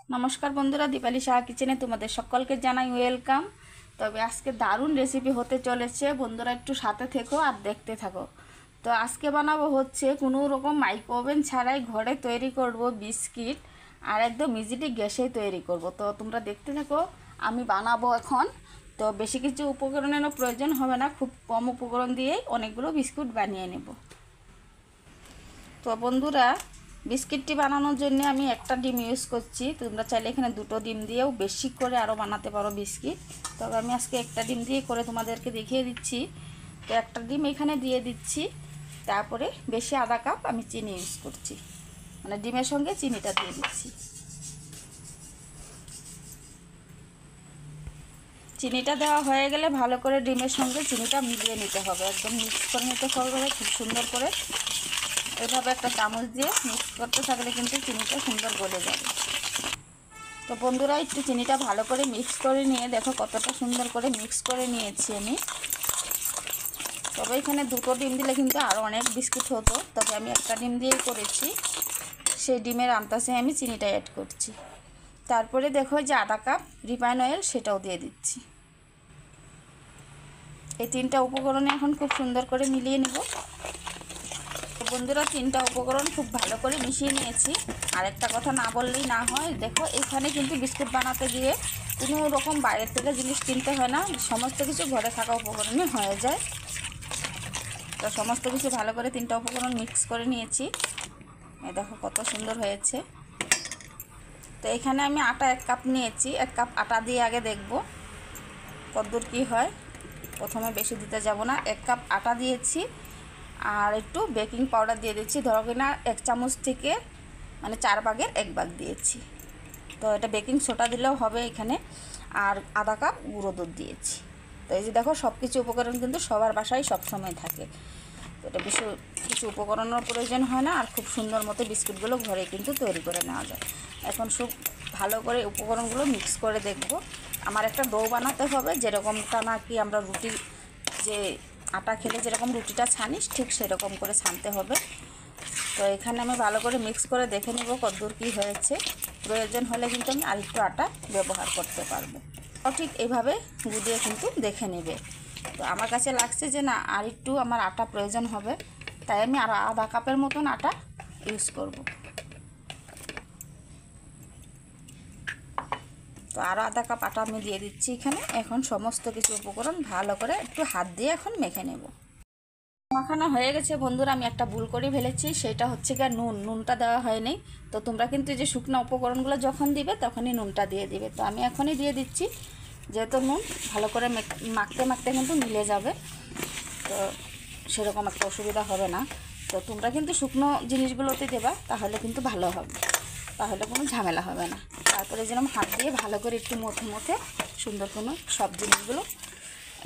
নমস্কার বন্ধুরা, দীপালি সাহা কিচেনে তোমাদের সকলকে জানাই ওয়েলকাম। তবে আজকে দারুণ রেসিপি হতে চলেছে বন্ধুরা, একটু সাথে থেকো আর দেখতে থাকো। তো আজকে বানাবো হচ্ছে কোনো রকম মাইক্রো ওভেন ছাড়াই ঘরে তৈরি করব বিস্কিট, আর একদম ইজিলি গ্যাসে তৈরি করব। তো তোমরা দেখতে থাকো, আমি বানাবো এখন। তো বেশি কিছু উপকরণেরও প্রয়োজন হবে না, খুব কম উপকরণ দিয়েই অনেকগুলো বিস্কুট বানিয়ে নেব। তো বন্ধুরা, বিস্কিটটি বানানোর জন্য আমি একটা ডিম ইউজ করছি। তোমরা চাইলে এখানে দুটো ডিম দিয়েও বেশি করে আরও বানাতে পারো বিস্কিট। তবে আমি আজকে একটা ডিম দিয়ে করে তোমাদেরকে দেখিয়ে দিচ্ছি। তো একটা ডিম এখানে দিয়ে দিচ্ছি, তারপরে বেশি আধা কাপ আমি চিনি ইউজ করছি, মানে ডিমের সঙ্গে চিনিটা দিয়ে দিচ্ছি। চিনিটা দেওয়া হয়ে গেলে ভালো করে ডিমের সঙ্গে চিনিটা মিলিয়ে নিতে হবে, একদম মিক্স করে নিতে হবে খুব সুন্দর করে। এভাবে একটা চামচ দিয়ে মিক্স করতে থাকলে কিন্তু চিনিটা সুন্দর গলে যাবে। তো বন্ধুরা, একটু চিনিটা ভালো করে মিক্স করে নিয়ে দেখো কতটা সুন্দর করে মিক্স করে নিয়েছি আমি। তবে এখানে দুটো ডিম দিলে কিন্তু আরও অনেক বিস্কিট হতো, তবে আমি একটা ডিম দিয়েই করেছি। সেই ডিমের আন্দাজে আমি চিনিটা অ্যাড করছি। তারপরে দেখো যে আধা কাপ রিফাইন অয়েল, সেটাও দিয়ে দিচ্ছি। এই তিনটা উপকরণে এখন খুব সুন্দর করে মিলিয়ে নেব। বন্ধুরা, তিনটা উপকরণ খুব ভালো করে মিশিয়ে নিয়েছি। আরেকটা কথা না বললেই না হয়, দেখো এখানে কিন্তু বিস্কুট বানাতে গিয়ে কোনো রকম বাইরের থেকে জিনিস কিনতে হয় না, সমস্ত কিছু ঘরে থাকা উপকরণে হয়ে যায়। তো সমস্ত কিছু ভালো করে তিনটা উপকরণ মিক্স করে নিয়েছি। এই দেখো কত সুন্দর হয়েছে। তো এখানে আমি আটা 1 কাপ নিয়েছি। 1 কাপ আটা দিয়ে আগে দেখব কতদূর কী হয়। প্রথমে বেশি দিতে যাব না। 1 কাপ আটা দিয়েছি, আর একটু বেকিং পাউডার দিয়ে দিচ্ছি। ধরো কিনা 1 চামচ থেকে মানে 4 ভাগের 1 ভাগ দিয়েছি। তো এটা বেকিং সোডা দিলেও হবে এখানে। আর আধা কাপ গুঁড়ো দুধ দিয়েছি। তো এই যে দেখো সব কিছু উপকরণ কিন্তু সবার বাসায় সবসময় থাকে। তো এটা বেশি কিছু উপকরণের প্রয়োজন হয় না, আর খুব সুন্দর মতো বিস্কুটগুলো ঘরে কিন্তু তৈরি করে নেওয়া যায়। এখন খুব ভালো করে উপকরণগুলো মিক্স করে দেখব। আমার একটা ডো বানাতে হবে, যেরকমটা নাকি আমরা রুটি যে আটা খেলে যেরকম রুটিটা ছানিস ঠিক সেরকম করে ছানতে হবে। তো এখানে আমি ভালো করে মিক্স করে দেখে নেব কতদূর কী হয়েছে। প্রয়োজন হলে কিন্তু আমি আরেকটু আটা ব্যবহার করতে পারবো। ঠিক এইভাবে গুলিয়ে কিন্তু দেখে নেবে। তো আমার কাছে লাগছে যে না, আরেকটু আমার আটা প্রয়োজন হবে, তাই আমি আরও আধা কাপের মতন আটা ইউজ করব। তো আরও আধা কাপ আটা আমি দিয়ে দিচ্ছি এখানে। এখন সমস্ত কিছু উপকরণ ভালো করে একটু হাত দিয়ে এখন মেখে নেব। মাখানো হয়ে গেছে বন্ধুরা, আমি একটা ভুল করে ফেলেছি, সেটা হচ্ছে গিয়ে নুনটা দেওয়া হয়নি। তো তোমরা কিন্তু যে শুকনো উপকরণগুলো যখন দিবে তখনই নুনটা দিয়ে দিবে। তো আমি এখনই দিয়ে দিচ্ছি, যেহেতু নুন ভালো করে মাখতে মাখতে কিন্তু মিলে যাবে। তো সেরকম একটা অসুবিধা হবে না। তো তোমরা কিন্তু শুকনো জিনিসগুলোতে দেবা, তাহলে কিন্তু ভালো হবে, তাহলে কোনো ঝামেলা হবে না। তারপরে যেরকম হাত দিয়ে ভালো করে একটু মথে মথে সুন্দর কোনো সব জিনিসগুলো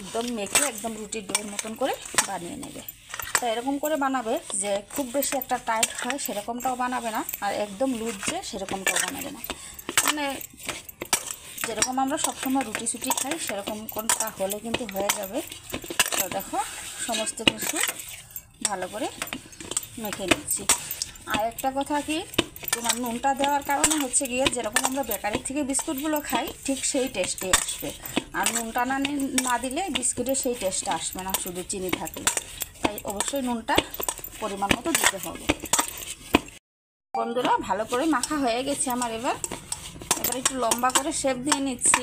একদম মেখে একদম রুটির ডোর মতন করে বানিয়ে নেবে। তো এরকম করে বানাবে যে খুব বেশি একটা টাইট হয় সেরকমটাও বানাবে না, আর একদম লুজ যে সেরকমটাও বানাবে না। মানে যেরকম আমরা সবসময় রুটি সুটি খাই সেরকম কোনটা হলে কিন্তু হয়ে যাবে। তো দেখো সমস্ত কিছু ভালো করে মেখে নিচ্ছি। আর একটা কথা কি, তোমার নুনটা দেওয়ার কারণে হচ্ছে গিয়ে যেরকম আমরা বেকারি থেকে বিস্কুটগুলো খাই ঠিক সেই টেস্টই আসবে। আর নুনটা না দিলে বিস্কুটের সেই টেস্টটা আসবে না, শুধু চিনি থাকলে। তাই অবশ্যই নুনটা পরিমাণ মতো দিতে হবে। বন্ধুরা, ভালো করে মাখা হয়ে গেছে আমার। এবার একটু লম্বা করে শেপ দিয়ে নিচ্ছি।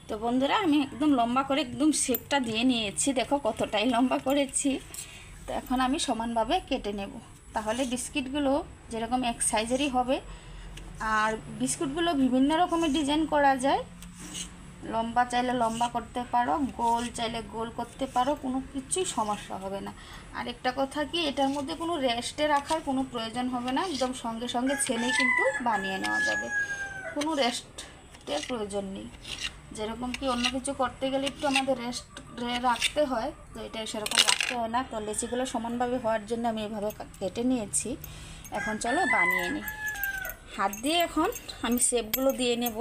তো বন্ধুরা, আমি একদম লম্বা করে একদম শেপটা দিয়ে নিয়েছি। দেখো কতটাই লম্বা করেছি। তো এখন আমি সমানভাবে কেটে নেব, তাহলে বিস্কিটগুলো যেরকম এক সাইজেরই হবে। আর বিস্কুটগুলো বিভিন্ন রকমের ডিজাইন করা যায়, লম্বা চাইলে লম্বা করতে পারো, গোল চাইলে গোল করতে পারো, কোনো কিছুই সমস্যা হবে না। আর একটা কথা কি, এটার মধ্যে কোনো রেস্টে রাখার কোনো প্রয়োজন হবে না, একদম সঙ্গে সঙ্গে ছেনেই কিন্তু বানিয়ে নেওয়া যাবে, কোনো রেস্টের প্রয়োজন নেই। যেরকম কি অন্য কিছু করতে গেলে একটু আমাদের রেস্ট রাখতে হয়, তো এটা সেরকম রাখতে হয় না। তো লেচিগুলো সমানভাবে হওয়ার জন্য আমি এভাবে কেটে নিয়েছি। এখন চলো বানিয়ে নিই। হাত দিয়ে এখন আমি শেপগুলো দিয়ে নেব,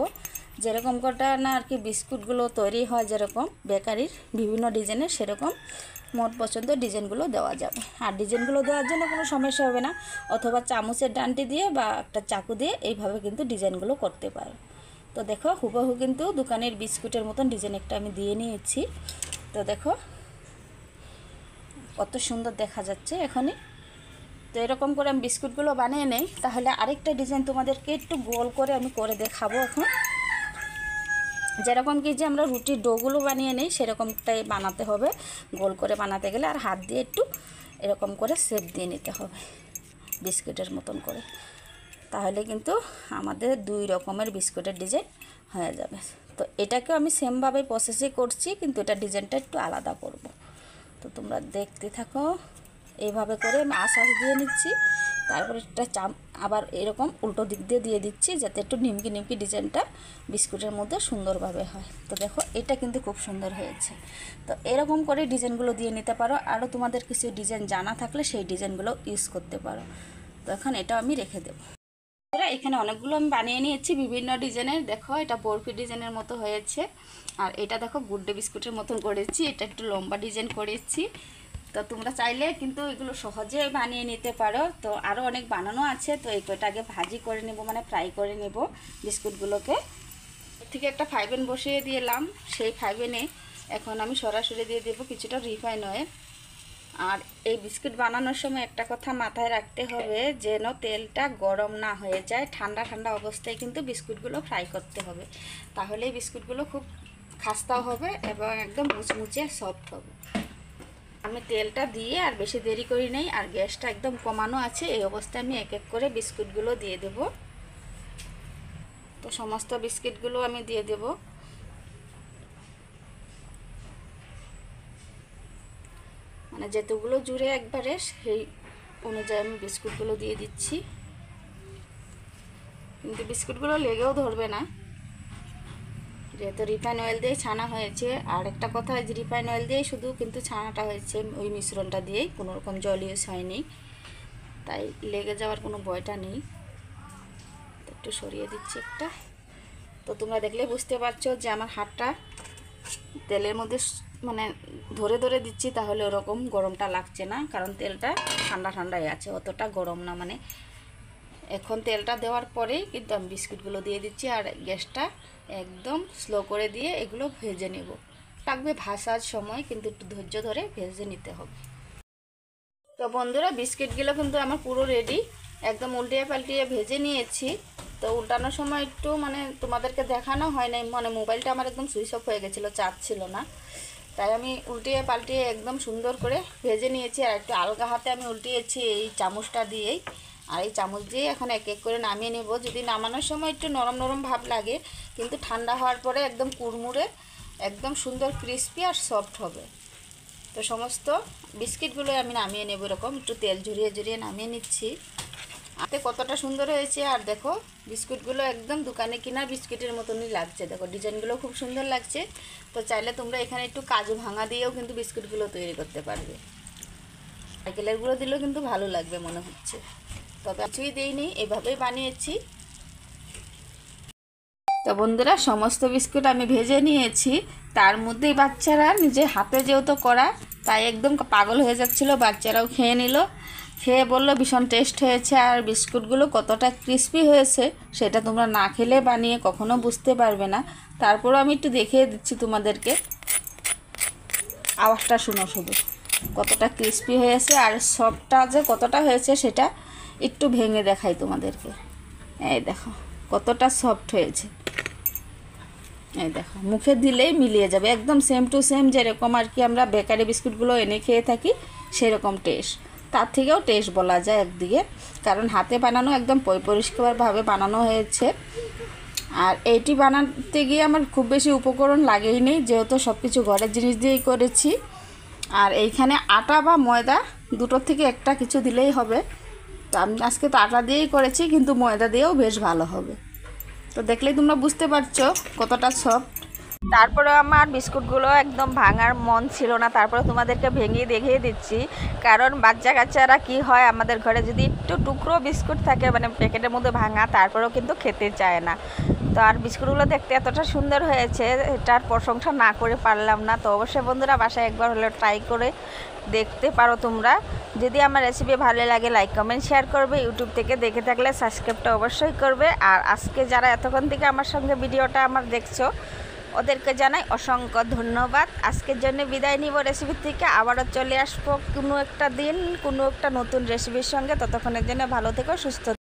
যেরকম কটা না আর কি বিস্কুটগুলো তৈরি হয় যেরকম বেকারির বিভিন্ন ডিজাইনের, সেরকম মন পছন্দ ডিজাইনগুলো দেওয়া যাবে। আর ডিজাইনগুলো দেওয়ার জন্য কোনো সমস্যা হবে না, অথবা চামচের ডান্ডি দিয়ে বা একটা চাকু দিয়ে এইভাবে কিন্তু ডিজাইনগুলো করতে পারো। তো দেখো হুবহু কিন্তু দোকানের বিস্কুটের মতন ডিজাইন একটা আমি দিয়ে নিয়েছি। তো দেখো কত সুন্দর দেখা যাচ্ছে এখনই। তো এরকম করে আমি বিস্কুটগুলো বানিয়ে নেই। তাহলে আরেকটা ডিজাইন তোমাদেরকে একটু গোল করে আমি করে দেখাবো। এখন যেরকম কি যে আমরা রুটির ডোগুলো বানিয়ে নেই সেরকমটাই বানাতে হবে। গোল করে বানাতে গেলে আর হাত দিয়ে একটু এরকম করে শেপ দিয়ে নিতে হবে বিস্কুটের মতন করে, তাহলে কিন্তু আমাদের 2 রকমের বিস্কুটের ডিজাইন হয়ে যাবে। তো এটাকেও আমি সেমভাবে প্রসেসই করছি, কিন্তু এটা ডিজাইনটা একটু আলাদা করব। তো তোমরা দেখতে থাকো। এইভাবে করে আমি আঁশ দিয়ে নিচ্ছি, তারপরে একটা আবার এরকম উল্টো দিক দিয়ে দিয়ে দিচ্ছি, যাতে একটু নিমকি নিমকি ডিজাইনটা বিস্কুটের মধ্যে সুন্দরভাবে হয়। তো দেখো এটা কিন্তু খুব সুন্দর হয়েছে। তো এরকম করে ডিজাইনগুলো দিয়ে নিতে পারো। আরও তোমাদের কিছু ডিজাইন জানা থাকলে সেই ডিজাইনগুলো ইউজ করতে পারো। তো এখন এটা আমি রেখে দেবো। এখানে অনেকগুলো আমি বানিয়ে নিয়েছি বিভিন্ন ডিজাইনের। দেখো এটা বরফি ডিজাইনের মতো হয়েছে, আর এটা দেখো গুড্ডে বিস্কুটের মতন করেছি, এটা একটু লম্বা ডিজাইন করেছি। তো তোমরা চাইলে কিন্তু এগুলো সহজে বানিয়ে নিতে পারো। তো আরও অনেক বানানো আছে। তো এই কয়টা আগে ভাজি করে নেব, মানে ফ্রাই করে নেব বিস্কুটগুলোকে। এর থেকে একটা ফ্রাইপ্যান বসিয়ে দিলাম, সেই ফ্রাইপ্যানে এখন আমি সরাসরি দিয়ে দেবো কিছুটা রিফাইন অয়েল। আর এই বিস্কুট বানানোর সময় একটা কথা মাথায় রাখতে হবে, যেন তেলটা গরম না হয়ে যায়। ঠান্ডা ঠান্ডা অবস্থায় কিন্তু বিস্কুটগুলো ফ্রাই করতে হবে, তাহলে এই বিস্কুটগুলো খুব খাস্তাও হবে এবং একদম মুচমুচে সফট হবে। আমি তেলটা দিয়ে আর বেশি দেরি করি নেই, আর গ্যাসটা একদম কমানো আছে। এই অবস্থায় আমি এক এক করে বিস্কুটগুলো দিয়ে দেব। তো সমস্ত বিস্কুটগুলো আমি দিয়ে দেব। মানে যেতগুলো জুড়ে একবারে সেই অনুযায়ী আমি বিস্কুটগুলো দিয়ে দিচ্ছি, কিন্তু বিস্কুটগুলো লেগেও ধরবে না, যেহেতু রিফাইন অয়েল দিয়ে ছানা হয়েছে। আর একটা কথা, যে রিফাইন অয়েল দিয়েই শুধু কিন্তু ছানাটা হয়েছে, ওই মিশ্রণটা দিয়েই, কোনো রকম জল ইউজ হয়নি, তাই লেগে যাওয়ার কোনো ভয়টা নেই। একটু সরিয়ে দিচ্ছি একটা। তো তোমরা দেখলে বুঝতে পারছো যে আমার হাতটা তেলের মধ্যে মানে ধরে ধরে দিচ্ছি, তাহলে ওরকম গরমটা লাগছে না, কারণ তেলটা ঠান্ডা ঠান্ডাই আছে, অতটা গরম না। মানে এখন তেলটা দেওয়ার পরেই কিন্তু আমি বিস্কুটগুলো দিয়ে দিচ্ছি, আর গ্যাসটা একদম স্লো করে দিয়ে এগুলো ভেজে নেব। লাগবে ভাজার সময়, কিন্তু একটু ধৈর্য ধরে ভেজে নিতে হবে। তো বন্ধুরা বিস্কিটগুলো কিন্তু আমার পুরো রেডি, একদম উল্টিয়ে পাল্টিয়ে ভেজে নিয়েছি। তো উল্টানোর সময় একটু মানে তোমাদেরকে দেখানো হয় নাই, মানে মোবাইলটা আমার একদম সুইচ অফ হয়ে গেছিলো, চার্জ ছিল না, তাই আমি উল্টিয়ে পাল্টিয়ে একদম সুন্দর করে ভেজে নিয়েছি। আর একটু আলগা হাতে আমি উল্টিয়েছি এই চামচটা দিয়েই, আর এই চামচ দিয়ে এখন এক এক করে নামিয়ে নেব। যদি নামানোর সময় একটু নরম নরম ভাব লাগে, কিন্তু ঠান্ডা হওয়ার পরে একদম কুড়মুড়ে একদম সুন্দর ক্রিস্পি আর সফট হবে। তো সমস্ত বিস্কিটগুলো আমি নামিয়ে নেব, এরকম একটু তেল ঝরিয়ে ঝরিয়ে নামিয়ে নিচ্ছি। হাতে কতটা সুন্দর হয়েছে। আর দেখো বিস্কুটগুলো একদম দোকানে কেনা বিস্কিটের মতনই লাগছে, দেখো ডিজাইনগুলো খুব সুন্দর লাগছে। তো চাইলে তোমরা এখানে একটু কাজু ভাঙা দিয়েও কিন্তু বিস্কুটগুলো তৈরি করতে পারবে, নারকেলের গুঁড়ো দিলেও কিন্তু ভালো লাগবে মনে হচ্ছে। তবে কিছুই দিইনি, এভাবেই বানিয়েছি। তো বন্ধুরা সমস্ত বিস্কুট আমি ভেজে নিয়েছি, তার মধ্যেই বাচ্চারা নিজে হাতে যেহেতু করা, তাই একদম পাগল হয়ে যাচ্ছিলো। বাচ্চারাও খেয়ে নিল, খেয়ে বললো ভীষণ টেস্ট হয়েছে। আর বিস্কুটগুলো কতটা ক্রিস্পি হয়েছে সেটা তোমরা না খেলে বানিয়ে কখনো বুঝতে পারবে না। তারপরও আমি একটু দেখিয়ে দিচ্ছি তোমাদেরকে, আওয়াজটা শুনো শুধু, কতটা ক্রিস্পি হয়েছে। আর সফটটা যে কতটা হয়েছে সেটা একটু ভেঙে দেখাই তোমাদেরকে। এই দেখো কতটা সফট হয়েছে, এই দেখো মুখে দিলেই মিলিয়ে যাবে, একদম সেম টু সেম যেরকম আর কি আমরা বেকারি বিস্কুটগুলো এনে খেয়ে থাকি সেরকম টেস্ট, তার থেকেও টেস্ট বলা যায় একদিকে, কারণ হাতে বানানো একদম পরিষ্কারভাবে বানানো হয়েছে। আর এইটি বানাতে গিয়ে আমার খুব বেশি উপকরণ লাগেই নেই, যেহেতু সব কিছু ঘরের জিনিস দিয়েই করেছি। আর এইখানে আটা বা ময়দা দুটোর থেকে একটা কিছু দিলেই হবে। তো আমি আজকে তো আটা দিয়েই করেছি, কিন্তু ময়দা দিয়েও বেশ ভালো হবে। তো দেখলেই তোমরা বুঝতে পারছো কতটা সফট। তারপরে আমার বিস্কুটগুলো একদম ভাঙার মন ছিল না, তারপরে তোমাদেরকে ভেঙে দেখিয়ে দিচ্ছি। কারণ বাচ্চা কাচ্চারা কি হয়, আমাদের ঘরে যদি একটু টুকরো বিস্কুট থাকে মানে প্যাকেটের মধ্যে ভাঙা, তারপরেও কিন্তু খেতে চায় না। তো আর বিস্কুটগুলো দেখতে এতটা সুন্দর হয়েছে, এটার প্রশংসা না করে পারলাম না। তো অবশ্যই বন্ধুরা বাসায় একবার হলেও ট্রাই করে দেখতে পারো তোমরা। যদি আমার রেসিপি ভালো লাগে লাইক কমেন্ট শেয়ার করবে, ইউটিউব থেকে দেখে থাকলে সাবস্ক্রাইবটা অবশ্যই করবে। আর আজকে যারা এতক্ষণ থেকে আমার সঙ্গে ভিডিওটা আমার দেখছো ওদেরকে জানাই অসংখ্য ধন্যবাদ। আজকের জন্য বিদায় নিব রেসিপি থেকে, আবারও চলে আসবো কোনো একটা দিন কোনো একটা নতুন রেসিপির সঙ্গে। ততক্ষণের জন্য ভালো থেকো, সুস্থ